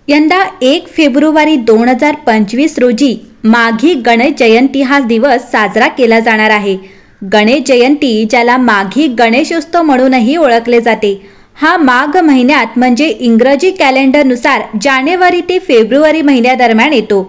यंदा 1 फेब्रुवारी 2025 रोजी माघी गणेश जयंती हा दिवस साजरा केला जाणार आहे। गणेश जयंती ज्याला माघी गणेशोत्सव म्हणूनही ओळखले जाते, हा माघ महिन्यात म्हणजे इंग्रजी कॅलेंडरनुसार जानेवारी ते फेब्रुवारी महिन्यादरम्यान येतो।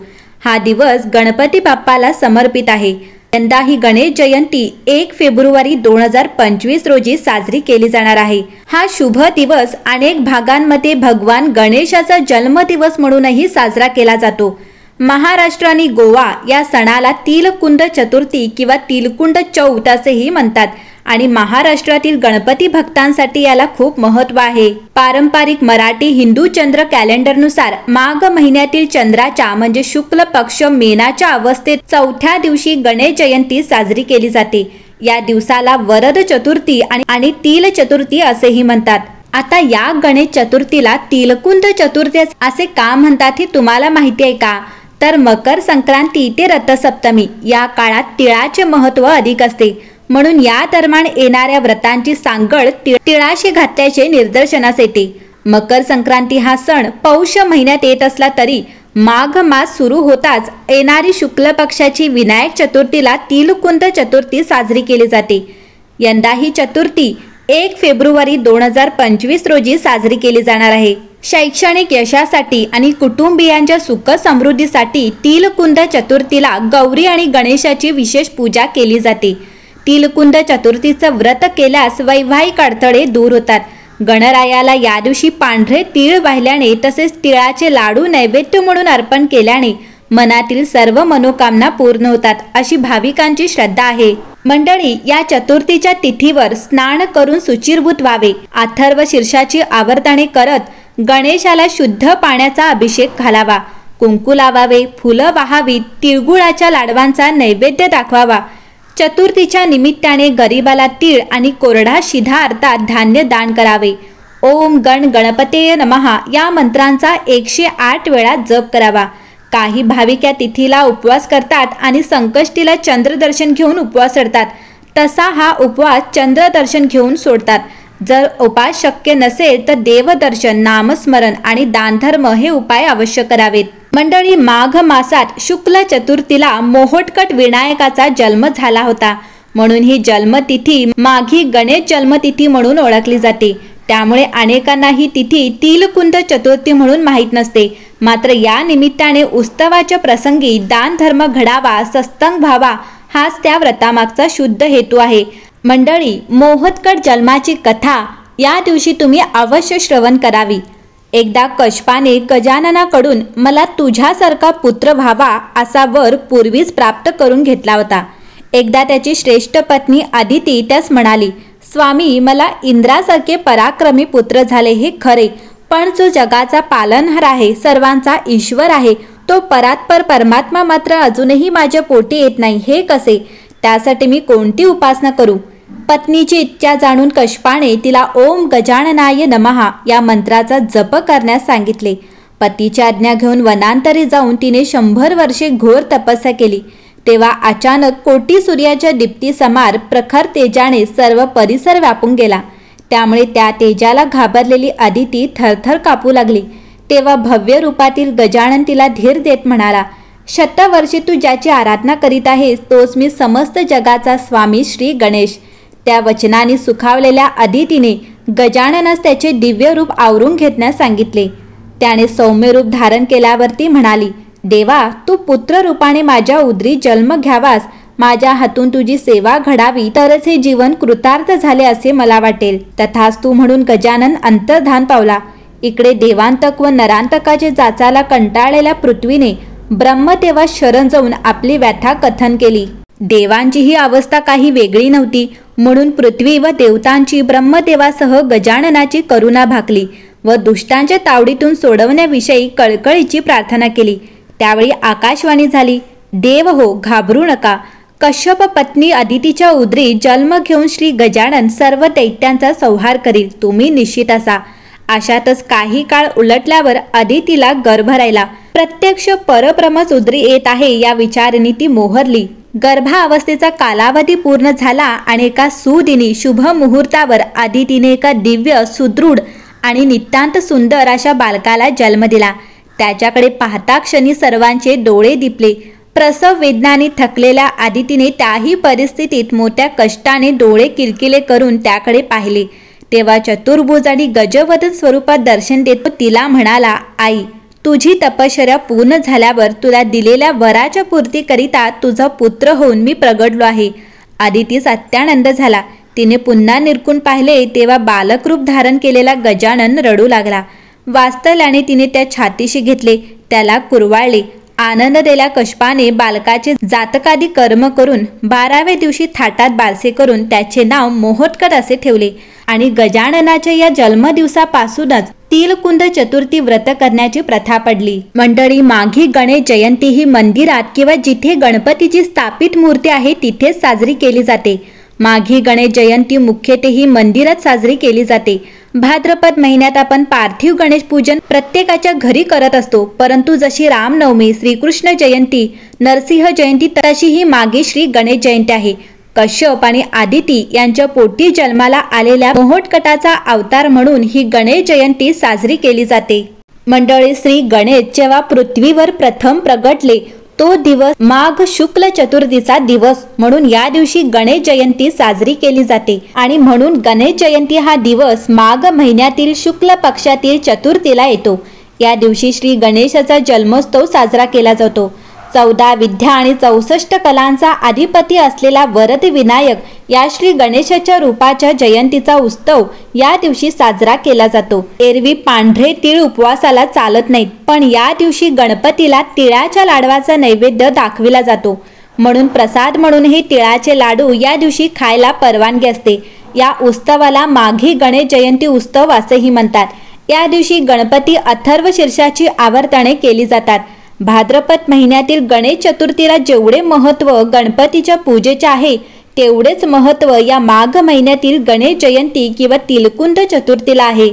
हा दिवस गणपती बाप्पाला समर्पित आहे। यंदा ही गणेश जयंती 1 फेब्रुवारी 2025 रोजी साजरी केली जाणार आहे। हा शुभ दिवस अनेक भागांमध्ये भगवान गणेशाचा जन्मदिवस म्हणूनही साजरा केला जातो। महाराष्ट्र आणि गोवा या सणाला तिलकुंड चतुर्थी किंवा तिलकुंड चौथ असेही म्हणतात आणि महाराष्ट्रातील गणपती भक्तांसाठी याला खूप महत्त्व आहे। पारंपरिक मराठी हिंदू चंद्र कॅलेंडरनुसार माघ महिन्यातील चंद्राच्या म्हणजे शुक्ल पक्ष मेनाच्या अवस्थेत चौथ्या दिवशी गणेश जयंती साजरी केली जाते। या दिवसाला वरद चतुर्थी आणि तिल चतुर्थी असेही म्हणतात। आता या गणेश चतुर्थीला तिलकुंड चतुर्थी असे का म्हणतात हे तुम्हाला माहिती आहे का? तर मकर संक्रांती ते रथसप्तमी या काळात तिळाचे महत्त्व अधिक असते, म्हणून या दरम्यान येणाऱ्या व्रतांची सांगड तिळाशी घातल्याचे निदर्शनास येते। मकर संक्रांती हा सण पौष महिन्यात येत असला तरी माघ मास सुरू होताच येणारी शुक्ल पक्षाची विनायक चतुर्थीला तिलकुंड चतुर्थी साजरी केली जाते। यंदा ही चतुर्थी 1 फेब्रुवारी 2025 रोजी साजरी केली जाणार आहे। शैक्षणिक यशासाठी आणि कुटुंबियांच्या सुख समृद्धीसाठी तिलकुंड चतुर्थीला गौरी आणि गणेशाची विशेष पूजा केली जाते। तिलकुंड चतुर्थीचं व्रत केल्यास वैवाहिक अडथळे दूर होतात। गणरायाला या दिवशी पांढरे तीळ वाहिल्याने तसेच तिळाचे लाडू नैवेद्य म्हणून अर्पण केल्याने मनातील सर्व मनोकामना पूर्ण होतात अशी भाविकांची श्रद्धा आहे। मंडळी, या चतुर्थीच्या तिथीवर स्नान करून शुचिर्भूत व्हावे, अथर्व शीर्षाची आवर्तने करत गणेशाला शुद्ध पाण्याचा अभिषेक घालावा, कुंकू लावावे, फुलं वाहावीत, तिळगुळाच्या लाडवांचा नैवेद्य दाखवावा। चतुर्थीच्या निमित्ताने गरिबाला तीळ आणि कोरडा शिधा अर्थात धान्य दान करावे। ओम गण गणपतेय नमः या मंत्रांचा 108 वेळा जप करावा। काही भाविक या तिथीला उपवास करतात आणि संकष्टीला चंद्रदर्शन घेऊन उपवास सोडतात, तसा हा उपवास चंद्रदर्शन घेऊन सोडतात। जर उपास शक्य नसेल तर देवदर्शन, नामस्मरण आणि दानधर्म हे उपाय अवश्य करावेत। मंडळी, माघ मासात शुक्ल चतुर्थीला मोहोटकट विनायकाचा जन्म झाला होता, म्हणून ही जन्मतिथी माघी गणेश जन्मतिथी म्हणून ओळखली जाते। त्यामुळे अनेकांना ही तिथी तिलकुंड चतुर्थी म्हणून माहीत नसते। मात्र या निमित्ताने उत्सवाच्या प्रसंगी दान धर्म घडावा, सत्संग व्हावा, हाच त्या व्रतामागचा शुद्ध हेतू आहे। मंडळी, मोहोटकट जन्माची कथा या दिवशी तुम्ही अवश्य श्रवण करावी। एकदा कश्यपाने गजाननाकडून मला तुझ्यासारखा पुत्र व्हावा असा वर पूर्वीच प्राप्त करून घेतला होता। एकदा त्याची श्रेष्ठ पत्नी अदिती त्यास म्हणाली, स्वामी, मला इंद्रासारखे पराक्रमी पुत्र झाले हे खरे, पण जो जगाचा पालनहार आहे, सर्वांचा ईश्वर आहे, तो परात्पर परमात्मा मात्र अजूनही माझ्या पोटी येत नाही, हे कसे? त्यासाठी मी कोणती उपासना करू? पत्नीची इच्छा जाणून कश्यपाने तिला ओम गजाननाय नमः या मंत्राचा जप करण्यास सांगितले। पतीची आज्ञा घेऊन वनांतरी जाऊन तिने 100 वर्षे घोर तपस्या केली। तेव्हा अचानक कोटी सूर्याच्या दीप्ती समार प्रखर तेजाने सर्व परिसर व्यापून गेला। त्यामुळे त्या तेजाला घाबरलेली अदिती थरथर कापू लागली। तेव्हा भव्य रूपातील गजानन तिला धीर देत म्हणाला, शतवर्षे तू ज्याची आराधना करीत आहेस तोच मी समस्त जगाचा स्वामी श्री गणेश। त्या वचनाने सुखावलेल्या अदितीने गजाननास त्याचे दिव्य रूप आवरून घेण्यास सांगितले। त्याने सौम्य रूप धारण केल्यावरती म्हणाली, देवा, तू पुत्र रूपाने माझ्या उदरी जन्म घ्यावास, माझ्या हातून तुझी सेवा घडावी, तरच हे जीवन कृतार्थ झाले असे मला वाटेल। तथास्तु म्हणून गजानन अंतर्धान पावला। इकडे देवांतक व नरांतकाचे जाचाला कंटाळलेल्या पृथ्वीने ब्रह्मदेवा शरण जाऊन आपली व्यथा कथन केली। देवांची ही अवस्था काही वेगळी नव्हती, म्हणून पृथ्वी व देवतांची ब्रह्मदेवासह गजाननाची करुणा भाकली व दुष्टांच्या तावडीतून सोडवण्याविषयी कळकळीची प्रार्थना केली। त्यावेळी आकाशवाणी झाली, देव हो, घाबरू नका। कश्यप पत्नी अदितीच्या उदरी जन्म घेऊन श्री गजानन सर्व दैत्यांचा संहार करील, तुम्ही निश्चित असा। अशातच काही काळ उलटल्यावर अदितीला गर्भ राहिला। प्रत्यक्ष परब्रह्मच उदरी येत आहे या विचाराने ती मोहरली। गर्भावस्थेचा कालावधी पूर्ण झाला आणि एका सुदिनी शुभ मुहूर्तावर अदितीने एका दिव्य, सुदृढ आणि नितांत सुंदर अशा बालकाला जन्म दिला। त्याच्याकडे पाहता क्षणी सर्वांचे डोळे दिपले. प्रसव वेदनाने थकलेल्या आदितीने त्याही परिस्थितीत मोठ्या कष्टाने डोळे किलकिले करून त्याकडे पाहिले. तेव्हा चतुर्भुज आणि गजवदन स्वरूपात दर्शन देतो तिला म्हणाला, आई, तुझी तपश्चर्या पूर्ण झाल्यावर तुला दिलेल्या वराच्या पूर्तीकरिता तुझा पुत्र होऊन मी प्रगटलो आहे. आदितीस अत्यानंद झाला. तिने पुन्हा निरखून पाहिले तेव्हा बालकरूप धारण केलेला गजानन रडू लागला. वात्सल्याने तिने त्या छातीशी घेतले, त्याला कुरवाळले. आनंदलेल्या कश्यपाने बालकाचे जातकादी कर्म करून 12व्या दिवशी थाटात बारसे करून त्याचे नाव मोहोटकट असे ठेवले आणि गजाननाच्या या जन्मदिवसापासूनच तिलकुंद चतुर्थी व्रत करण्याची प्रथा पडली. मंडळी, माघी गणेश जयंती ही मंदिरात किंवा जिथे गणपतीची स्थापित मूर्ती आहे तिथेच साजरी केली जाते. माघी गणेश जयंती मुख्यतः मंदिरात साजरी केली जाते. भाद्रपद महिन्यात आपण पार्थिव गणेश पूजन प्रत्येकाच्या घरी करत असतो, परंतु जशी रामनवमी, श्रीकृष्ण जयंती, नरसिंह जयंती तशी ही माघी श्री गणेश जयंती आहे. कश्यप आणि आदिती यांच्या पोटी जन्माला आलेल्या मोहोटकटाचा अवतार म्हणून ही गणेश जयंती साजरी केली जाते. मंडळी, श्री गणेश जेव्हा पृथ्वीवर प्रथम प्रगटले तो दिवस माघ शुक्ल चतुर्थीचा दिवस म्हणून या दिवशी गणेश जयंती साजरी केली जाते आणि म्हणून गणेश जयंती हा दिवस माघ महिन्यातील शुक्ल पक्षातील चतुर्थीला येतो. या दिवशी श्री गणेशाचा जन्मोत्सव साजरा केला जातो. 14 विद्या आणि 64 कलांचा अधिपती असलेला वरद विनायक या श्री गणेशाच्या रूपाच्या जयंतीचा उत्सव या दिवशी साजरा केला जातो. एरवी पांढरे तीळ उपवासाला चालत नाहीत, पण या दिवशी गणपतीला तिळाच्या लाडवाचा नैवेद्य दाखविला जातो. म्हणून प्रसाद म्हणून हे तिळाचे लाडू या दिवशी खायला परवानगी असते. या उत्सवाला माघी गणेश जयंती उत्सव असेही म्हणतात. या दिवशी गणपती अथर्व शीर्षाची आवर्तने केली जातात. भाद्रपद महिन्यातील गणेश चतुर्थीला जेवढे महत्त्व गणपतीच्या पूजेचे आहे तेवढेच महत्त्व या माघ महिन्यातील गणेश जयंती किंवा तिलकुंद चतुर्थीला आहे.